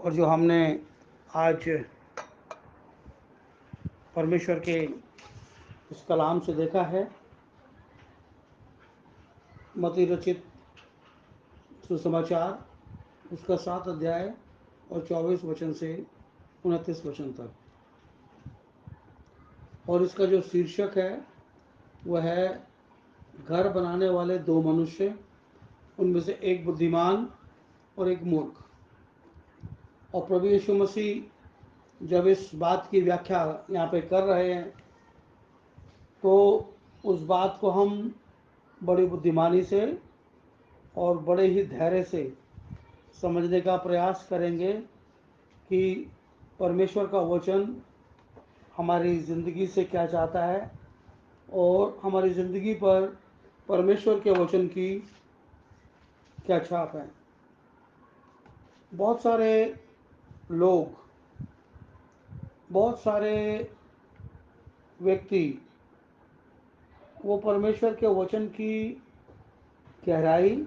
और जो हमने आज परमेश्वर के इस कलाम से देखा है, मत्ती रचित सुसमाचार उसका 7 अध्याय और 24 वचन से 29 वचन तक, और इसका जो शीर्षक है वह है घर बनाने वाले दो मनुष्य, उनमें से एक बुद्धिमान और एक मूर्ख। और प्रभु यीशु मसीह जब इस बात की व्याख्या यहाँ पे कर रहे हैं तो उस बात को हम बड़ी बुद्धिमानी से और बड़े ही धैर्य से समझने का प्रयास करेंगे कि परमेश्वर का वचन हमारी ज़िंदगी से क्या चाहता है और हमारी ज़िंदगी पर परमेश्वर के वचन की क्या छाप है। बहुत सारे लोग, बहुत सारे व्यक्ति वो परमेश्वर के वचन की गहराई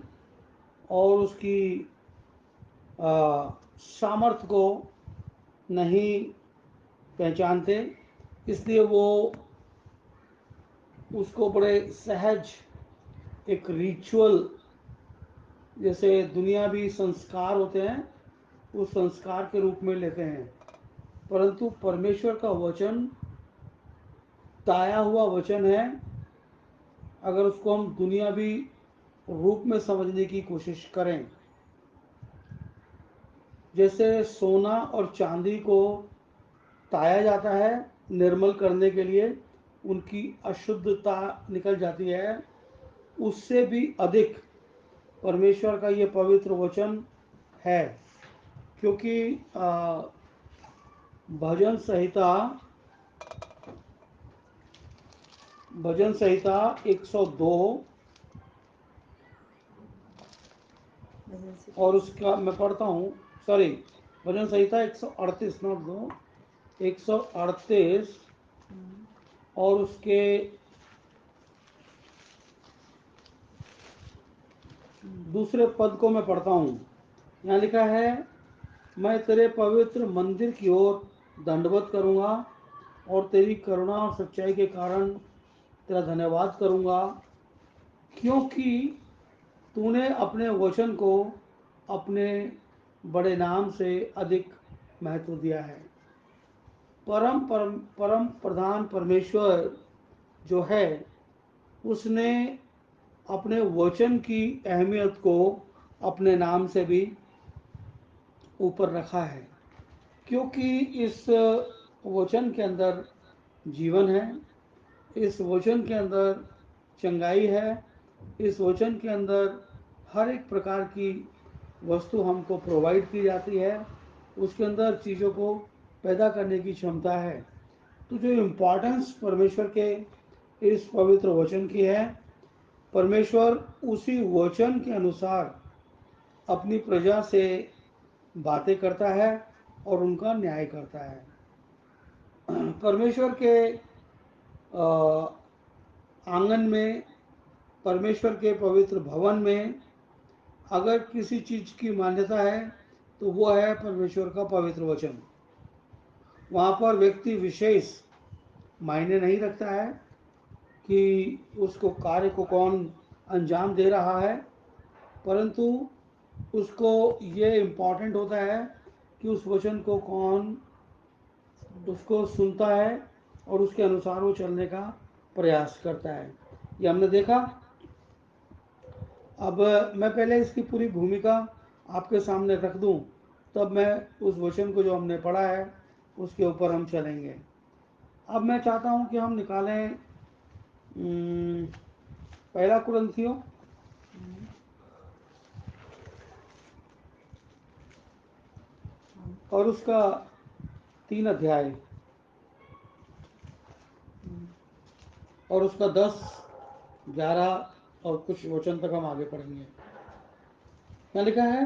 और उसकी सामर्थ्य को नहीं पहचानते, इसलिए वो उसको बड़े सहज एक रिचुअल, जैसे दुनियावी संस्कार होते हैं, उस संस्कार के रूप में लेते हैं। परंतु परमेश्वर का वचन ताया हुआ वचन है। अगर उसको हम दुनियावी रूप में समझने की कोशिश करें, जैसे सोना और चांदी को ताया जाता है निर्मल करने के लिए, उनकी अशुद्धता निकल जाती है, उससे भी अधिक परमेश्वर का ये पवित्र वचन है। क्योंकि भजन संहिता भजन संहिता 102 और उसका मैं पढ़ता हूँ, सॉरी, भजन संहिता 138 नॉट 2, 138 और उसके दूसरे पद को मैं पढ़ता हूँ। यहाँ लिखा है, मैं तेरे पवित्र मंदिर की ओर दंडवत करूँगा और तेरी करुणा और सच्चाई के कारण तेरा धन्यवाद करूँगा, क्योंकि तूने अपने वचन को अपने बड़े नाम से अधिक महत्व दिया है। परम प्रधान परमेश्वर जो है, उसने अपने वचन की अहमियत को अपने नाम से भी ऊपर रखा है, क्योंकि इस वचन के अंदर जीवन है, इस वचन के अंदर चंगाई है, इस वचन के अंदर हर एक प्रकार की वस्तु हमको प्रोवाइड की जाती है, उसके अंदर चीज़ों को पैदा करने की क्षमता है। तो जो इम्पोर्टेंस परमेश्वर के इस पवित्र वचन की है, परमेश्वर उसी वचन के अनुसार अपनी प्रजा से बातें करता है और उनका न्याय करता है। परमेश्वर के आंगन में, परमेश्वर के पवित्र भवन में अगर किसी चीज़ की मान्यता है तो वो है परमेश्वर का पवित्र वचन। वहाँ पर व्यक्ति विशेष मायने नहीं रखता है कि उसको कार्य को कौन अंजाम दे रहा है, परंतु उसको ये इम्पॉर्टेंट होता है कि उस वचन को कौन उसको सुनता है और उसके अनुसार वो चलने का प्रयास करता है। ये हमने देखा। अब मैं पहले इसकी पूरी भूमिका आपके सामने रख दूं, तब मैं उस वचन को जो हमने पढ़ा है उसके ऊपर हम चलेंगे। अब मैं चाहता हूं कि हम निकालें पहला कुरिन्थियों और उसका 3 अध्याय और उसका 10, 11 और कुछ वचन तक हम आगे पढ़ेंगे। क्या लिखा है,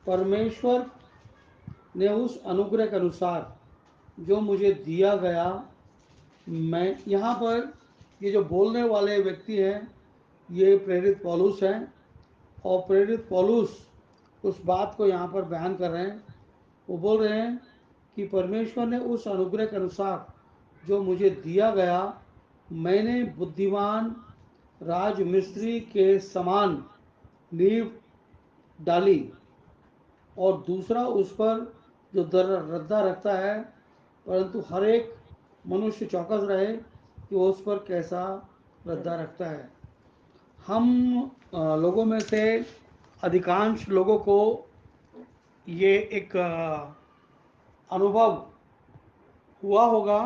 परमेश्वर ने उस अनुग्रह के अनुसार जो मुझे दिया गया, मैं यहाँ पर ये जो बोलने वाले व्यक्ति हैं ये प्रेरित पौलुस हैं, और प्रेरित पौलुस उस बात को यहाँ पर बयान कर रहे हैं वो बोल रहे हैं कि परमेश्वर ने उस अनुग्रह के अनुसार जो मुझे दिया गया, मैंने बुद्धिमान राजमिस्त्री के समान नींव डाली, और दूसरा उस पर जो रद्दा रखता है, परंतु हर एक मनुष्य चौकस रहे कि वो उस पर कैसा रद्दा रखता है। हम लोगों में से अधिकांश लोगों को ये एक अनुभव हुआ होगा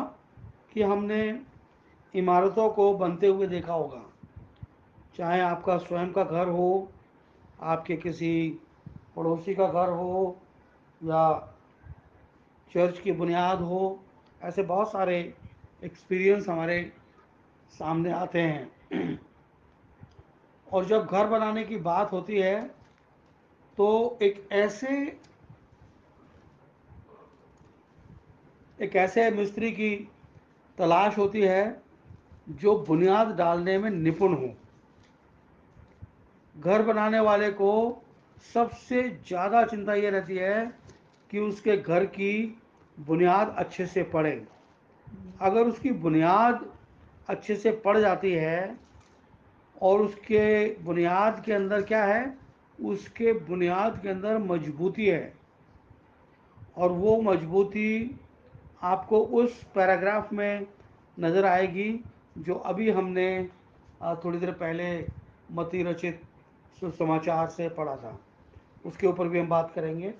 कि हमने इमारतों को बनते हुए देखा होगा, चाहे आपका स्वयं का घर हो, आपके किसी पड़ोसी का घर हो, या चर्च की बुनियाद हो। ऐसे बहुत सारे एक्सपीरियंस हमारे सामने आते हैं। और जब घर बनाने की बात होती है तो एक ऐसे मिस्त्री की तलाश होती है जो बुनियाद डालने में निपुण हो। घर बनाने वाले को सबसे ज़्यादा चिंता ये रहती है कि उसके घर की बुनियाद अच्छे से पड़े। अगर उसकी बुनियाद अच्छे से पड़ जाती है और उसके बुनियाद के अंदर क्या है, उसके बुनियाद के अंदर मजबूती है, और वो मजबूती आपको उस पैराग्राफ में नज़र आएगी जो अभी हमने थोड़ी देर पहले मती रचित सुसमाचार से पढ़ा था। उसके ऊपर भी हम बात करेंगे।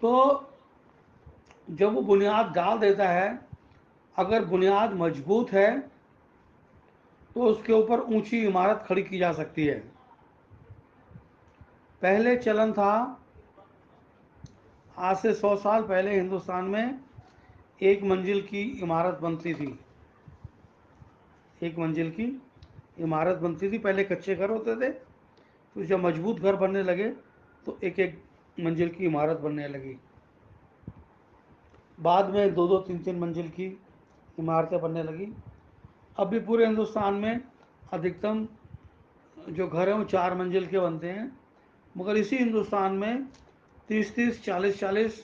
तो जब वो बुनियाद डाल देता है, अगर बुनियाद मजबूत है तो उसके ऊपर ऊंची इमारत खड़ी की जा सकती है। पहले चलन था, आज से 100 साल पहले हिंदुस्तान में एक मंजिल की इमारत बनती थी। एक मंजिल की इमारत बनती थी। पहले कच्चे घर होते थे, तो जब मजबूत घर बनने लगे तो एक एक मंजिल की इमारत बनने लगी। बाद में 2-2, 3-3 मंजिल की इमारतें बनने लगी। अब भी पूरे हिंदुस्तान में अधिकतम जो घर हैं वो 4 मंजिल के बनते हैं, मगर इसी हिंदुस्तान में 30-30, 40-40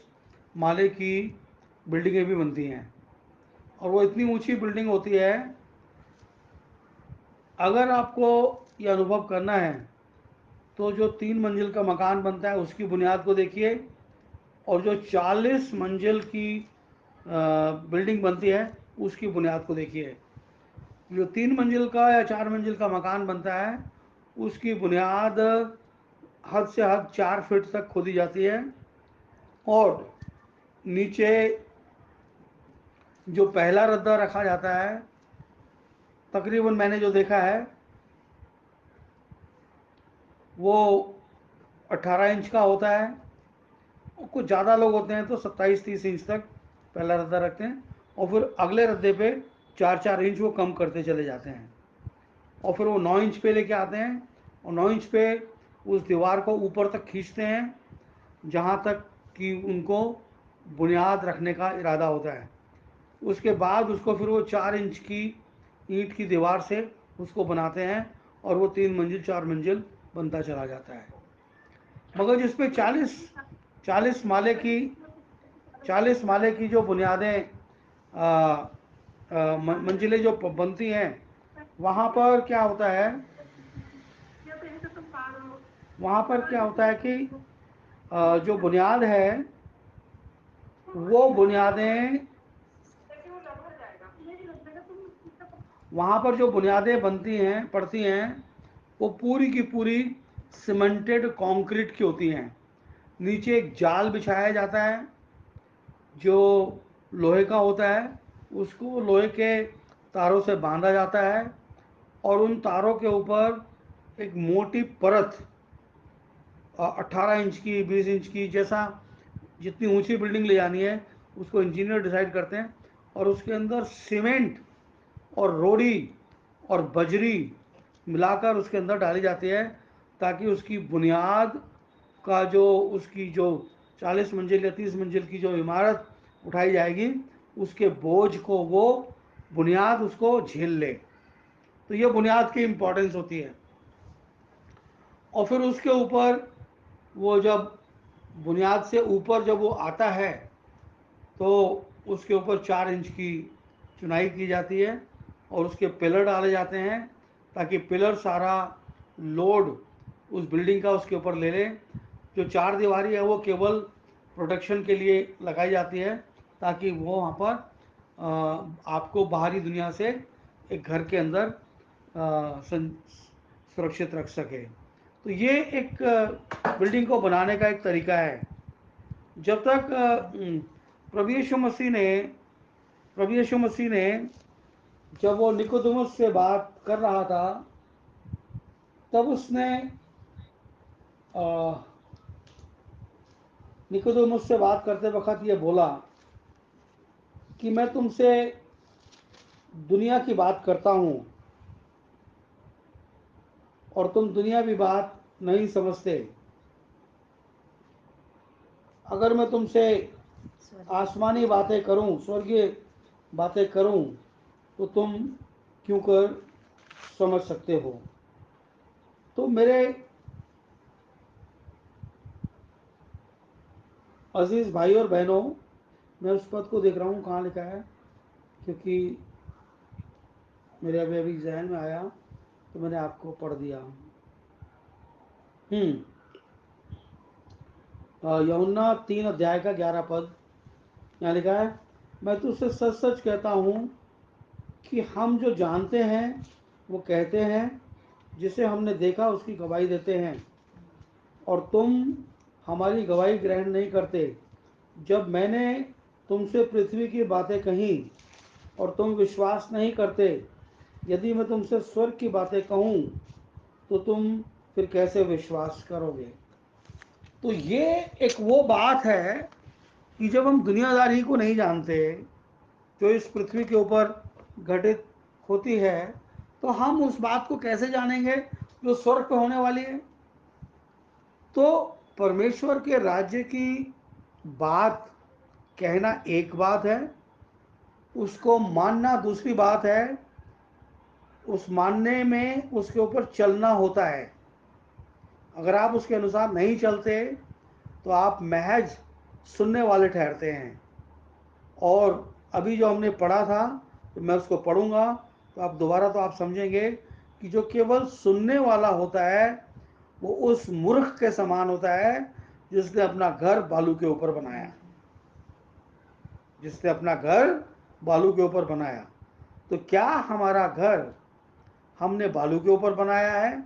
माले की बिल्डिंगें भी बनती हैं। और वो इतनी ऊंची बिल्डिंग होती है, अगर आपको ये अनुभव करना है तो जो 3 मंजिल का मकान बनता है उसकी बुनियाद को देखिए, और जो 40 मंजिल की बिल्डिंग बनती है उसकी बुनियाद को देखिए। जो 3 मंजिल का या 4 मंजिल का मकान बनता है उसकी बुनियाद हद से हद 4 फीट तक खोदी जाती है, और नीचे जो पहला रद्दा रखा जाता है, तकरीबन मैंने जो देखा है वो 18 इंच का होता है। कुछ ज़्यादा लोग होते हैं तो 27-30 इंच तक पहला रद्दा रखते हैं, और फिर अगले रद्दे पे 4-4 इंच वो कम करते चले जाते हैं, और फिर वो 9 इंच पे लेके आते हैं, और 9 इंच पे उस दीवार को ऊपर तक खींचते हैं जहाँ तक कि उनको बुनियाद रखने का इरादा होता है। उसके बाद उसको फिर वो 4 इंच की ईंट की दीवार से उसको बनाते हैं, और वो 3 मंजिल 4 मंजिल बनता चला जाता है। मगर जिसपे 40 माले की जो बुनियादें मंजिलें जो बनती हैं, वहाँ पर क्या होता है, वहाँ पर क्या होता है कि जो बुनियाद है वो बुनियादें, वहाँ पर जो बुनियादें बनती हैं पड़ती हैं वो पूरी की पूरी सीमेंटेड कंक्रीट की होती हैं। नीचे एक जाल बिछाया जाता है जो लोहे का होता है, उसको लोहे के तारों से बांधा जाता है, और उन तारों के ऊपर एक मोटी परत 18 इंच की, 20 इंच की, जैसा जितनी ऊंची बिल्डिंग ले जानी है उसको इंजीनियर डिसाइड करते हैं, और उसके अंदर सीमेंट और रोड़ी और बजरी मिलाकर उसके अंदर डाली जाती है, ताकि उसकी बुनियाद का जो उसकी जो 40 मंजिल या 30 मंजिल की जो इमारत उठाई जाएगी उसके बोझ को वो बुनियाद उसको झेल ले। तो ये बुनियाद की इम्पोर्टेंस होती है। और फिर उसके ऊपर वो जब बुनियाद से ऊपर जब वो आता है तो उसके ऊपर 4 इंच की चुनाई की जाती है और उसके पिलर डाले जाते हैं ताकि पिलर सारा लोड उस बिल्डिंग का उसके ऊपर ले ले। जो 4 दीवारी है वो केवल प्रोटेक्शन के लिए लगाई जाती है ताकि वो वहाँ पर आपको बाहरी दुनिया से एक घर के अंदर सुरक्षित रख सके। तो ये एक बिल्डिंग को बनाने का एक तरीका है। जब तक प्रभु यीशु मसीह ने जब वो निकोदेमुस से बात कर रहा था तब उसने निकोदेमुस से बात करते वक्त ये बोला कि मैं तुमसे दुनिया की बात करता हूँ और तुम दुनियावी बात नहीं समझते। अगर मैं तुमसे आसमानी बातें करूं, स्वर्गीय बातें करूं, तो तुम क्यों कर समझ सकते हो। तो मेरे अजीज भाई और बहनों, मैं उस पद को देख रहा हूँ कहाँ लिखा है, क्योंकि मेरे अभी जहन में आया तो मैंने आपको पढ़ दिया। यूहन्ना 3 अध्याय का 11 पद यहाँ लिखा है, मैं तुझसे सच सच कहता हूँ कि हम जो जानते हैं वो कहते हैं, जिसे हमने देखा उसकी गवाही देते हैं, और तुम हमारी गवाही ग्रहण नहीं करते। जब मैंने तुमसे पृथ्वी की बातें कही और तुम विश्वास नहीं करते, यदि मैं तुमसे स्वर्ग की बातें कहूँ तो तुम फिर कैसे विश्वास करोगे। तो ये एक वो बात है कि जब हम दुनियादारी को नहीं जानते जो इस पृथ्वी के ऊपर घटित होती है, तो हम उस बात को कैसे जानेंगे जो स्वर्ग पे होने वाली है। तो परमेश्वर के राज्य की बात कहना एक बात है, उसको मानना दूसरी बात है, उस मानने में उसके ऊपर चलना होता है। अगर आप उसके अनुसार नहीं चलते तो आप महज सुनने वाले ठहरते हैं। और अभी जो हमने पढ़ा था, तो मैं उसको पढ़ूंगा तो आप दोबारा तो आप समझेंगे कि जो केवल सुनने वाला होता है वो उस मूर्ख के समान होता है जिसने अपना घर बालू के ऊपर बनाया। जिसने अपना घर बालू के ऊपर बनाया। तो क्या हमारा घर हमने बालू के ऊपर बनाया है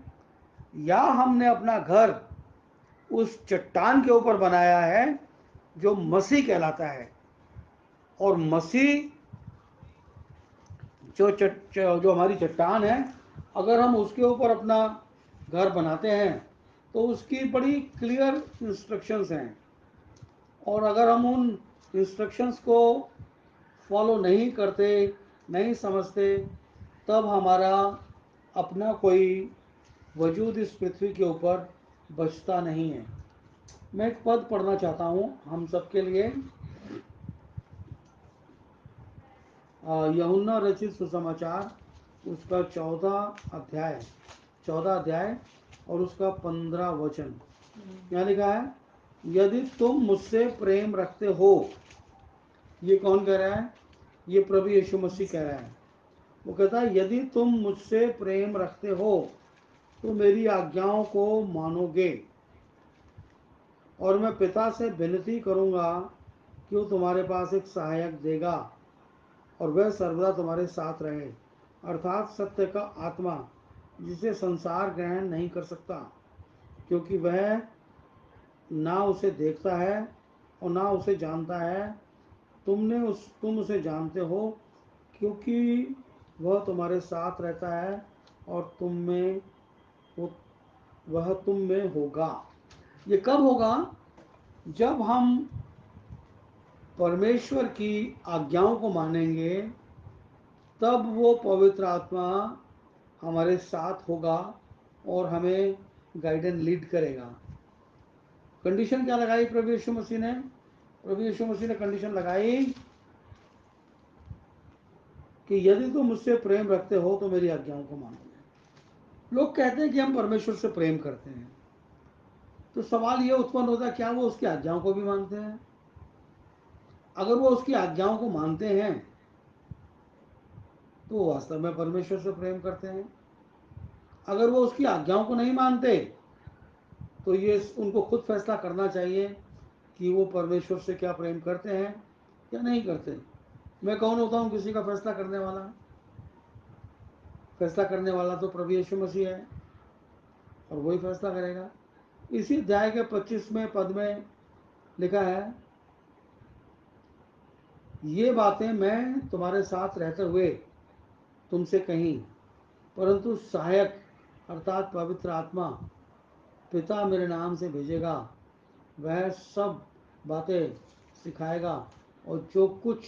या हमने अपना घर उस चट्टान के ऊपर बनाया है जो मसीह कहलाता है। और मसीह जो हमारी चट्टान है, अगर हम उसके ऊपर अपना घर बनाते हैं तो उसकी बड़ी क्लियर इंस्ट्रक्शंस हैं, और अगर हम उन इंस्ट्रक्शंस को फॉलो नहीं करते, नहीं समझते, तब हमारा अपना कोई वजूद इस पृथ्वी के ऊपर बचता नहीं है। मैं एक पद पढ़ना चाहता हूँ हम सबके लिए। यूहन्ना रचित सुसमाचार उसका 14 अध्याय और उसका 15 वचन। यहाँ लिखा है, यदि तुम मुझसे प्रेम रखते हो। ये कौन कह रहा है? ये प्रभु यीशु मसीह कह रहा है। वो कहता है, यदि तुम मुझसे प्रेम रखते हो तो मेरी आज्ञाओं को मानोगे, और मैं पिता से विनती करूंगा कि वो तुम्हारे पास एक सहायक देगा और वह सर्वदा तुम्हारे साथ रहे, अर्थात सत्य का आत्मा, जिसे संसार ग्रहण नहीं कर सकता, क्योंकि वह ना उसे देखता है और ना उसे जानता है। तुम उसे जानते हो, क्योंकि वह तुम्हारे साथ रहता है और वह तुम में होगा। ये कब होगा? जब हम परमेश्वर की आज्ञाओं को मानेंगे, तब वो पवित्र आत्मा हमारे साथ होगा और हमें गाइडेंस लीड करेगा। कंडीशन क्या लगाई प्रभु यीशु मसीह ने? प्रभु यीशु मसीह ने कंडीशन लगाई कि यदि तुम मुझसे प्रेम रखते हो तो मेरी आज्ञाओं को मानोगे। लोग कहते हैं कि हम परमेश्वर से प्रेम करते हैं, तो सवाल ये उत्पन्न होता है, क्या वो उसकी आज्ञाओं को भी मानते हैं? अगर वो उसकी आज्ञाओं को मानते हैं तो वो वास्तव में परमेश्वर से प्रेम करते हैं। अगर वो उसकी आज्ञाओं को नहीं मानते तो ये उनको खुद फैसला करना चाहिए कि वो परमेश्वर से क्या प्रेम करते हैं या नहीं करते। मैं कौन होता हूँ किसी का फैसला करने वाला? फैसला करने वाला तो प्रभु यीशु मसीह है और वही फैसला करेगा। इसी अध्याय के 25वें पद में लिखा है, ये बातें मैं तुम्हारे साथ रहते हुए तुमसे कहीं, परंतु सहायक अर्थात पवित्र आत्मा पिता मेरे नाम से भेजेगा, वह सब बातें सिखाएगा और जो कुछ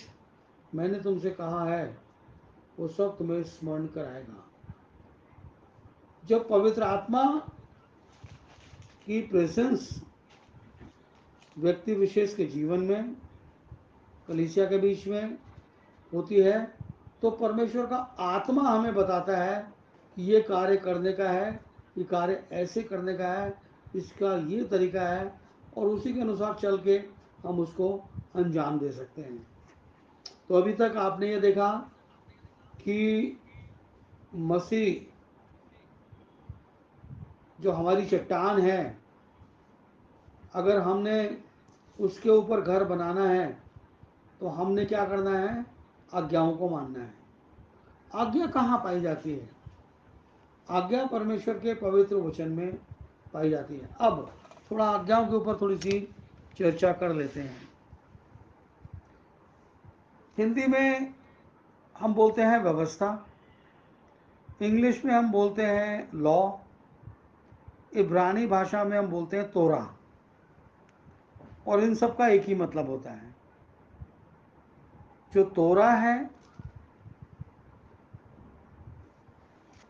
मैंने तुमसे कहा है वो सब तुम्हें स्मरण कराएगा। जब पवित्र आत्मा की प्रेजेंस व्यक्ति विशेष के जीवन में, कलीसिया के बीच में होती है तो परमेश्वर का आत्मा हमें बताता है कि ये कार्य करने का है, ये कार्य ऐसे करने का है, इसका ये तरीका है, और उसी के अनुसार चल के हम उसको अंजाम दे सकते हैं। तो अभी तक आपने ये देखा कि मसीह जो हमारी चट्टान है, अगर हमने उसके ऊपर घर बनाना है तो हमने क्या करना है? आज्ञाओं को मानना है। आज्ञा कहाँ पाई जाती है? आज्ञा परमेश्वर के पवित्र वचन में पाई जाती है। अब थोड़ा आज्ञाओं के ऊपर थोड़ी सी चर्चा कर लेते हैं। हिंदी में हम बोलते हैं व्यवस्था, इंग्लिश में हम बोलते हैं लॉ, इब्रानी भाषा में हम बोलते हैं तोरा, और इन सब का एक ही मतलब होता है। जो तोरा है,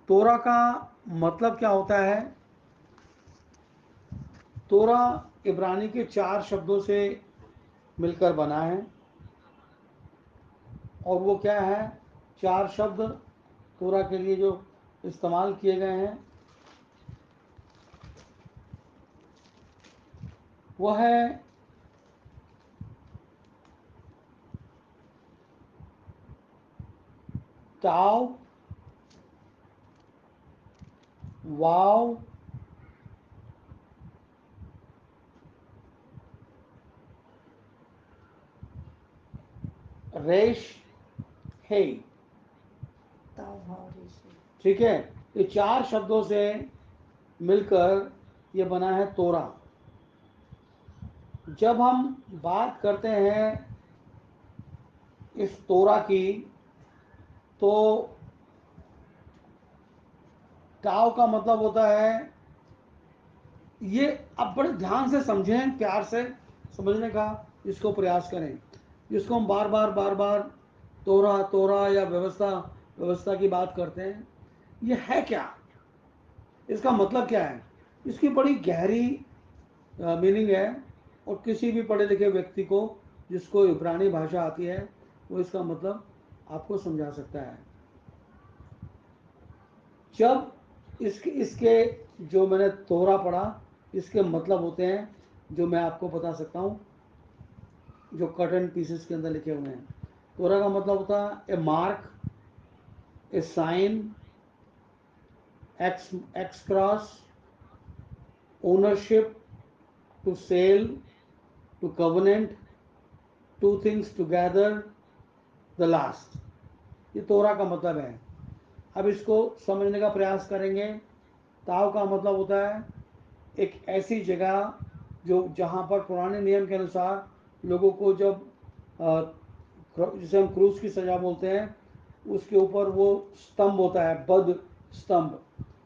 तोरा का मतलब क्या होता है? तोरा इब्रानी के 4 शब्दों से मिलकर बना है, और वो क्या है? 4 शब्द तोरा के लिए जो इस्तेमाल किए गए हैं वह है ताव, वाव, रेश, हे। ठीक है, ये 4 शब्दों से मिलकर ये बना है तोरा। जब हम बात करते हैं इस तोरा की तो ताव का मतलब होता है, ये अब बड़े ध्यान से समझें, प्यार से समझने का इसको प्रयास करें। जिसको हम बार बार तोरा तोरा या व्यवस्था व्यवस्था की बात करते हैं, ये है क्या? इसका मतलब क्या है? इसकी बड़ी गहरी मीनिंग है, और किसी भी पढ़े लिखे व्यक्ति को जिसको इब्रानी भाषा आती है वो इसका मतलब आपको समझा सकता है। जब इसके इसके जो मैंने तोरा पढ़ा, इसके मतलब होते हैं जो मैं आपको बता सकता हूँ, जो कट एंड पीसेस के अंदर लिखे हुए हैं। तोरा का मतलब होता है a mark, a sign, X cross, ownership, to sell, to covenant, two things together, the last. ये तोरा का मतलब है। अब इसको समझने का प्रयास करेंगे। ताव का मतलब होता है एक ऐसी जगह जो जहाँ पर पुराने नियम के अनुसार लोगों को जब जिसे हम क्रूस की सजा बोलते हैं, उसके ऊपर वो स्तंभ होता है, बद स्तंभ,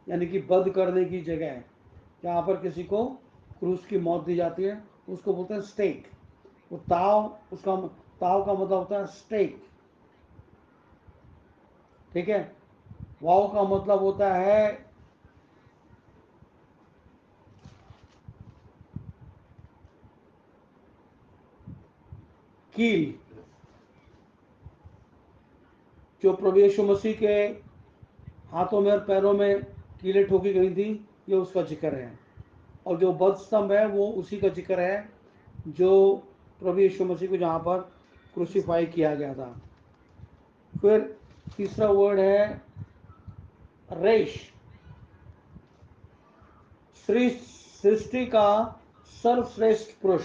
यानी कि बद करने की जगह है जहाँ पर किसी को क्रूस की मौत दी जाती है, उसको बोलते हैं स्टेक। वो ताव का मतलब होता है स्टेक। ठीक है। वाव का मतलब होता है कील। जो प्रभु यीशु मसीह के हाथों में और पैरों में कीलें ठोकी गई थी, ये उसका जिक्र है। और जो बद स्तंभ है वो उसी का जिक्र है जो प्रभु यीशु मसीह को जहाँ पर क्रूसीफाई किया गया था। फिर तीसरा वर्ड है रेश, सृष्टि का सर्वश्रेष्ठ पुरुष,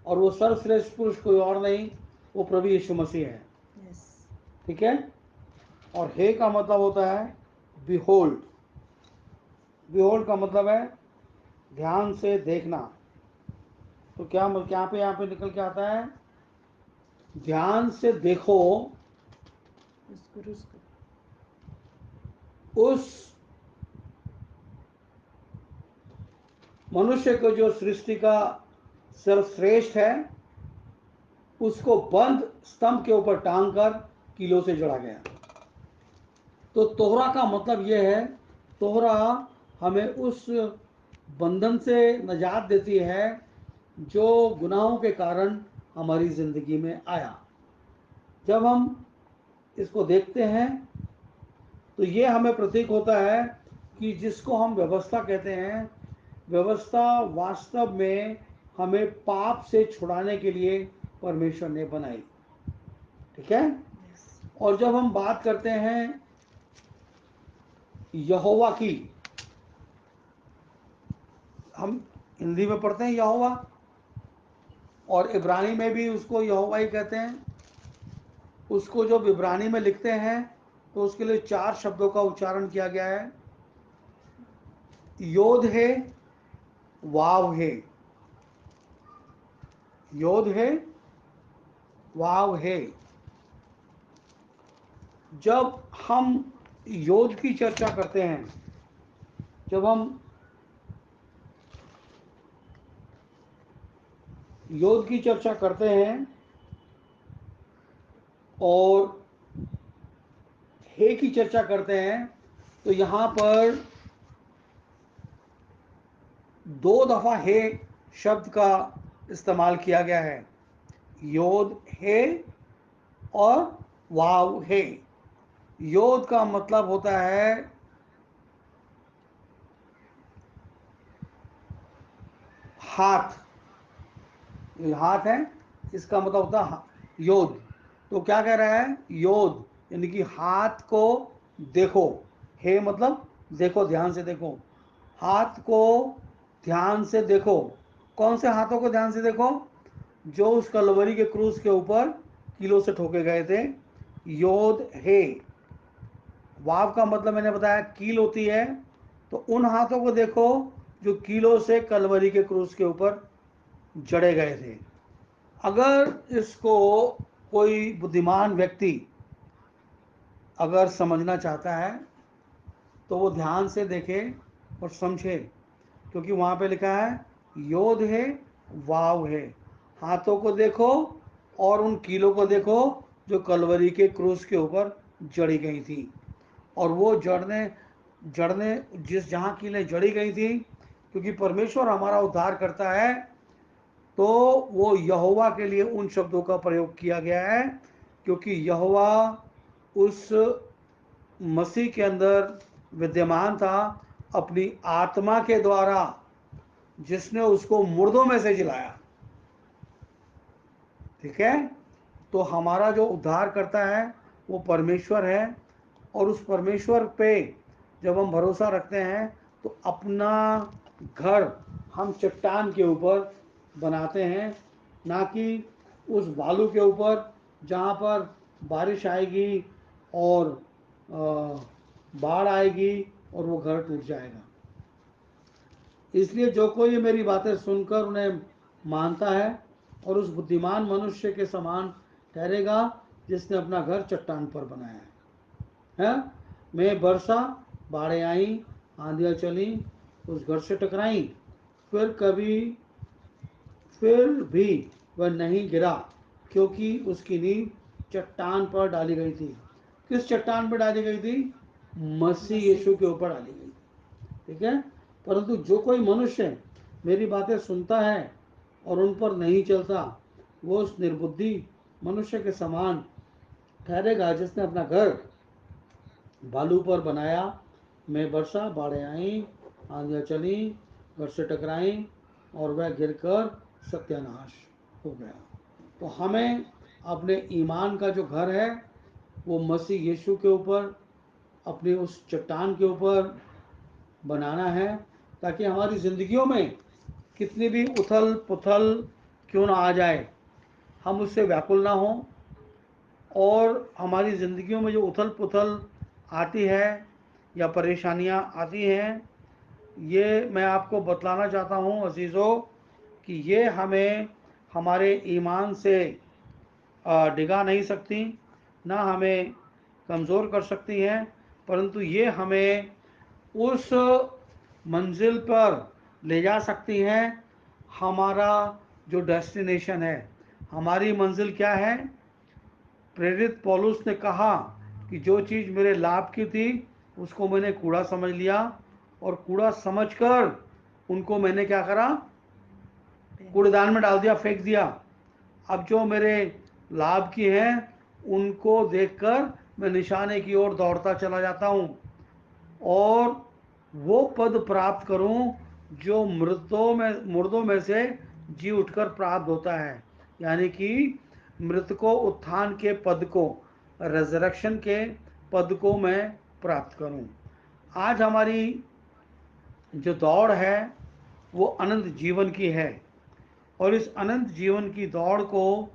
और वो सर्वश्रेष्ठ पुरुष कोई और नहीं, वो प्रभु यीशु मसीह है। ठीक है। और हे का मतलब होता है बिहोल्ड। बिहोल्ड का मतलब है ध्यान से देखना। तो क्या यहाँ पे निकल के आता है, ध्यान से देखो उस मनुष्य को जो सृष्टि का सर्वश्रेष्ठ है, उसको बंद स्तंभ के ऊपर टांग कर कीलों से जड़ा गया। तो तोहरा का मतलब यह है, तोहरा हमें उस बंधन से निजात देती है जो गुनाहों के कारण हमारी जिंदगी में आया। जब हम इसको देखते हैं तो ये हमें प्रतीक होता है कि जिसको हम व्यवस्था कहते हैं, व्यवस्था वास्तव में हमें पाप से छुड़ाने के लिए परमेश्वर ने बनाई। ठीक है। और जब हम बात करते हैं यहोवा की, हम हिंदी में पढ़ते हैं यहोवा, और इब्रानी में भी उसको यहोवा ही कहते हैं। उसको जब इब्रानी में लिखते हैं तो उसके लिए 4 शब्दों का उच्चारण किया गया है, योद है, वाव है, योद है, वाव है। जब हम योद की चर्चा करते हैं, जब हम योद की चर्चा करते हैं और हे की चर्चा करते हैं, तो यहां पर 2 दफा हे शब्द का इस्तेमाल किया गया है, योद हे और वाव हे। योद का मतलब होता है हाथ, ये हाथ है, इसका मतलब होता है योद। तो क्या कह रहा है, योद यानी कि हाथ को देखो। हे मतलब देखो, ध्यान से देखो, हाथ को ध्यान से देखो। कौन से हाथों को ध्यान से देखो, जो उस कलवरी के क्रूस के ऊपर कीलों से ठोके गए थे। योद हे। वाव का मतलब मैंने बताया कील होती है, तो उन हाथों को देखो जो कीलों से कलवरी के क्रूस के ऊपर जड़े गए थे। अगर इसको कोई बुद्धिमान व्यक्ति अगर समझना चाहता है तो वो ध्यान से देखे और समझे, क्योंकि वहाँ पे लिखा है योद है, वाव है। हाथों को देखो और उन कीलों को देखो जो कलवरी के क्रूस के ऊपर जड़ी गई थी। और वो जड़ने जड़ने जिस जहाँ कीलें जड़ी गई थी, क्योंकि परमेश्वर हमारा उद्धार करता है, तो वो यहोवा के लिए उन शब्दों का प्रयोग किया गया है, क्योंकि यहोवा उस मसीह के अंदर विद्यमान था अपनी आत्मा के द्वारा, जिसने उसको मुर्दों में से जिलाया। ठीक है। तो हमारा जो उद्धार करता है वो परमेश्वर है, और उस परमेश्वर पे जब हम भरोसा रखते हैं तो अपना घर हम चट्टान के ऊपर बनाते हैं, ना कि उस बालू के ऊपर जहाँ पर बारिश आएगी और बाढ़ आएगी और वो घर टूट जाएगा। इसलिए जो कोई मेरी बातें सुनकर उन्हें मानता है और उस बुद्धिमान मनुष्य के समान ठहरेगा जिसने अपना घर चट्टान पर बनाया है। मैं बरसा, बाढ़ें आई, आंधियाँ चली, उस घर से टकराई, फिर भी वह नहीं गिरा, क्योंकि उसकी नींव चट्टान पर डाली गई थी। किस चट्टान पर डाली गई थी, मसीह यीशु के ऊपर डाली गई थी। ठीक है। परंतु जो कोई मनुष्य मेरी बातें सुनता है और उन पर नहीं चलता, वो उस निर्बुद्धि मनुष्य के समान ठहरेगा जिसने अपना घर बालू पर बनाया। मैं बरसा, बाढ़ें आई, आंधियाँ चली, घर से टकराई और वह गिरकर सत्यानाश हो गया। तो हमें अपने ईमान का जो घर है वो मसीह यीशु के ऊपर, अपनी उस चट्टान के ऊपर बनाना है, ताकि हमारी ज़िंदगियों में कितनी भी उथल पुथल क्यों ना आ जाए, हम उससे व्याकुल ना हों। और हमारी ज़िंदगियों में जो उथल पुथल आती है या परेशानियां आती हैं, ये मैं आपको बतलाना चाहता हूँ अजीज़ों कि ये हमें हमारे ईमान से डिगा नहीं सकती, ना हमें कमज़ोर कर सकती हैं, परंतु ये हमें उस मंजिल पर ले जा सकती हैं। हमारा जो डेस्टिनेशन है, हमारी मंजिल क्या है? प्रेरित पौलुस ने कहा कि जो चीज़ मेरे लाभ की थी उसको मैंने कूड़ा समझ लिया, और कूड़ा समझकर उनको मैंने क्या करा? कूड़ेदान में डाल दिया, फेंक दिया। अब जो मेरे लाभ की हैं उनको देखकर मैं निशाने की ओर दौड़ता चला जाता हूँ, और वो पद प्राप्त करूं जो मुर्दों में से जी उठकर प्राप्त होता है, यानी कि मृतकों उत्थान के पद को, रेजरेक्शन के पद को मैं प्राप्त करूं। आज हमारी जो दौड़ है वो अनंत जीवन की है, और इस अनंत जीवन की दौड़ को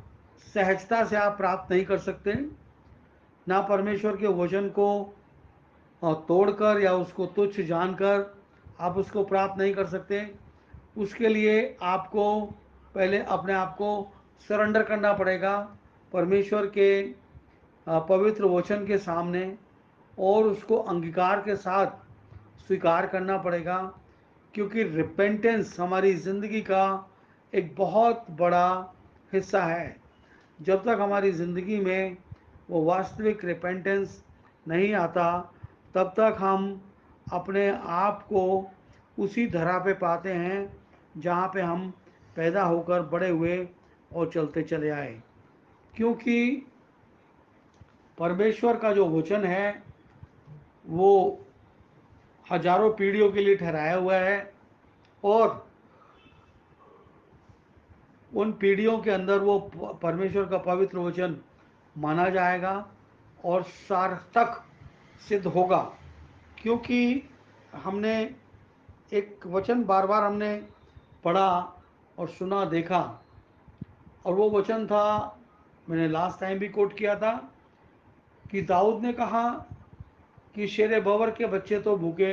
सहजता से आप प्राप्त नहीं कर सकते, ना परमेश्वर के वचन को तोड़कर या उसको तुच्छ जानकर आप उसको प्राप्त नहीं कर सकते। उसके लिए आपको पहले अपने आप को सरेंडर करना पड़ेगा परमेश्वर के पवित्र वचन के सामने, और उसको अंगीकार के साथ स्वीकार करना पड़ेगा, क्योंकि रिपेंटेंस हमारी ज़िंदगी का एक बहुत बड़ा हिस्सा है। जब तक हमारी ज़िंदगी में वो वास्तविक रिपेंटेंस नहीं आता, तब तक हम अपने आप को उसी धरा पे पाते हैं जहाँ पे हम पैदा होकर बड़े हुए और चलते चले आए। क्योंकि परमेश्वर का जो वचन है वो हजारों पीढ़ियों के लिए ठहराया हुआ है, और उन पीढ़ियों के अंदर वो परमेश्वर का पवित्र वचन माना जाएगा और सार्थक सिद्ध होगा। क्योंकि हमने एक वचन बार बार हमने पढ़ा और सुना, देखा, और वो वचन था, मैंने लास्ट टाइम भी कोट किया था, कि दाऊद ने कहा कि शेर बवर के बच्चे तो भूखे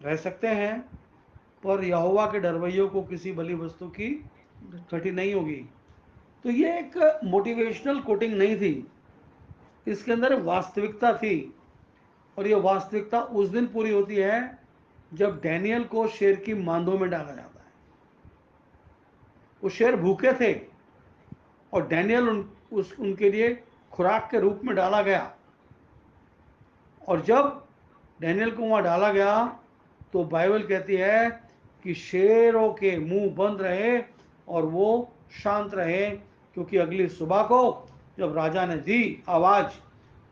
रह सकते हैं, पर यहोवा के डरवैयों को किसी भली वस्तु की घटी नहीं होगी। तो ये एक मोटिवेशनल कोटिंग नहीं थी, इसके अंदर वास्तविकता थी, और ये वास्तविकता उस दिन पूरी होती है जब डैनियल को शेर की मांदों में डाला जाता है। वो शेर भूखे थे और डैनियल उनके लिए खुराक के रूप में डाला गया, और जब डैनियल को वहां डाला गया तो बाइबल कहती है कि शेरों के मुंह बंद रहे और वो शांत रहे, क्योंकि अगली सुबह को जब राजा ने दी आवाज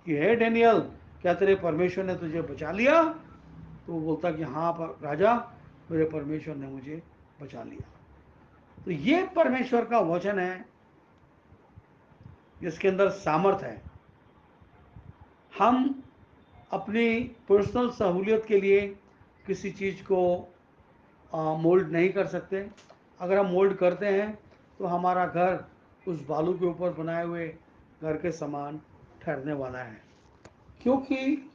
कि हे डैनियल, क्या तेरे परमेश्वर ने तुझे बचा लिया? तो वो बोलता कि हाँ राजा, मेरे परमेश्वर ने मुझे बचा लिया। तो ये परमेश्वर का वचन है जिसके अंदर सामर्थ है। हम अपनी पर्सनल सहूलियत के लिए किसी चीज़ को मोल्ड नहीं कर सकते। अगर हम मोल्ड करते हैं तो हमारा घर उस बालू के ऊपर बनाए हुए घर के समान ठहरने वाला है। क्योंकि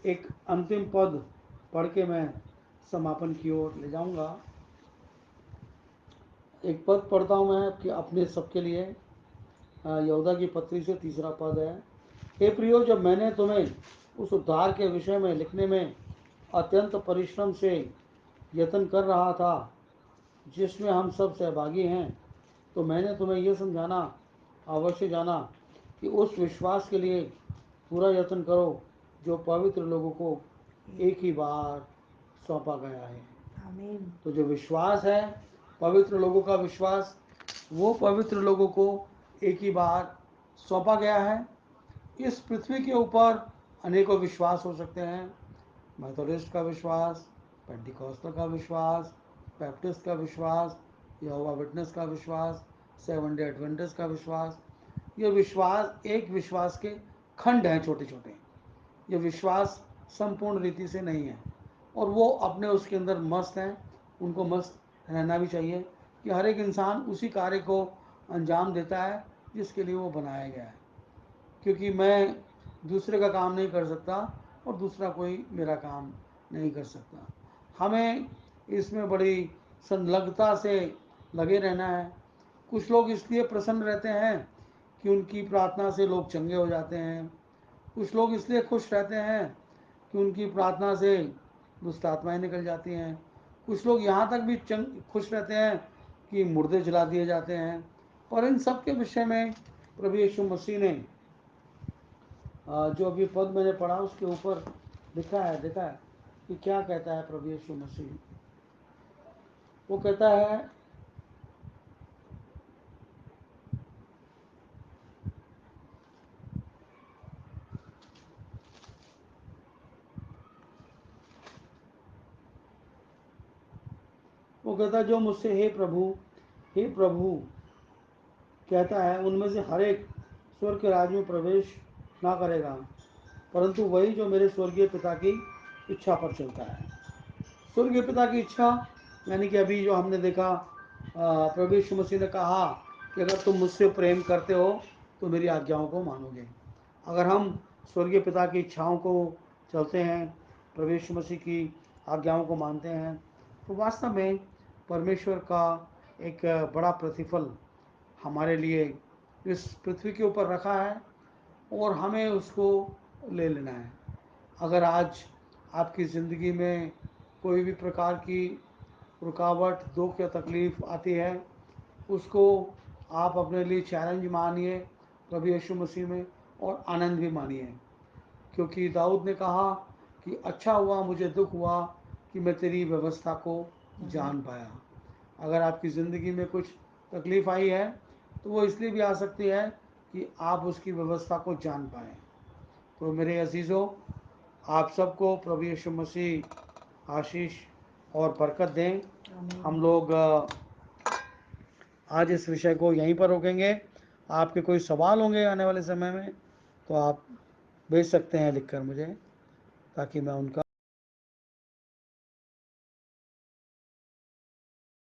एक अंतिम पद पढ़ के मैं समापन की ओर ले जाऊंगा। एक पद पढ़ता हूं मैं कि अपने सबके लिए, यहूदा की पत्री से 3रा पद है। हे प्रियो, जब मैंने तुम्हें उस उद्धार के विषय में लिखने में अत्यंत परिश्रम से यत्न कर रहा था जिसमें हम सब सहभागी हैं, तो मैंने तुम्हें यह समझाना अवश्य जाना कि उस विश्वास के लिए पूरा यत्न करो जो पवित्र लोगों को एक ही बार सौंपा गया है। आमीन। तो जो विश्वास है, पवित्र लोगों का विश्वास, वो पवित्र लोगों को एक ही बार सौंपा गया है। इस पृथ्वी के ऊपर अनेकों विश्वास हो सकते हैं, मेथोडिस्ट का विश्वास, पेंटिकॉस्टल का विश्वास, बैप्टिस्ट का विश्वास, यहोवा विटनेस का विश्वास, 7 डे एडवेंटिस्ट का विश्वास। ये विश्वास एक विश्वास के खंड हैं छोटे छोटे। ये विश्वास संपूर्ण रीति से नहीं है, और वो अपने उसके अंदर मस्त हैं। उनको मस्त रहना भी चाहिए कि हर एक इंसान उसी कार्य को अंजाम देता है जिसके लिए वो बनाया गया है, क्योंकि मैं दूसरे का काम नहीं कर सकता और दूसरा कोई मेरा काम नहीं कर सकता। हमें इसमें बड़ी संलग्नता से लगे रहना है। कुछ लोग इसलिए प्रसन्न रहते हैं कि उनकी प्रार्थना से लोग चंगे हो जाते हैं। कुछ लोग इसलिए खुश रहते हैं कि उनकी प्रार्थना से दुष्ट आत्माएं निकल जाती हैं। कुछ लोग यहाँ तक भी खुश रहते हैं कि मुर्दे जला दिए जाते हैं। और इन सब के विषय में प्रभु यीशु मसीह ने जो अभी पद मैंने पढ़ा उसके ऊपर लिखा है, देखा है कि क्या कहता है प्रभु यीशु मसीह। वो कहता है, जो मुझसे हे प्रभु कहता है, उनमें से हर एक स्वर्ग के राज्य में प्रवेश ना करेगा, परंतु वही जो मेरे स्वर्गीय पिता की इच्छा पर चलता है। स्वर्गीय पिता की इच्छा यानी कि अभी जो हमने देखा, प्रभु यीशु मसीह ने कहा कि अगर तुम मुझसे प्रेम करते हो तो मेरी आज्ञाओं को मानोगे। अगर हम स्वर्गीय पिता की इच्छाओं को चलते हैं, प्रभु यीशु मसीह की आज्ञाओं को मानते हैं, तो वास्तव में परमेश्वर का एक बड़ा प्रतिफल हमारे लिए इस पृथ्वी के ऊपर रखा है, और हमें उसको ले लेना है। अगर आज आपकी ज़िंदगी में कोई भी प्रकार की रुकावट, दुख या तकलीफ़ आती है, उसको आप अपने लिए चैलेंज मानिए प्रभु यीशु मसीह में, और आनंद भी मानिए। क्योंकि दाऊद ने कहा कि अच्छा हुआ, मुझे दुख हुआ कि मैं तेरी व्यवस्था को जान पाया। अगर आपकी ज़िंदगी में कुछ तकलीफ़ आई है तो वो इसलिए भी आ सकती है कि आप उसकी व्यवस्था को जान पाएँ। तो मेरे अजीज़ों, आप सबको प्रभु यीशु मसीह आशीष और बरकत दें। हम लोग आज इस विषय को यहीं पर रोकेंगे। आपके कोई सवाल होंगे आने वाले समय में तो आप भेज सकते हैं लिखकर मुझे, ताकि मैं उनका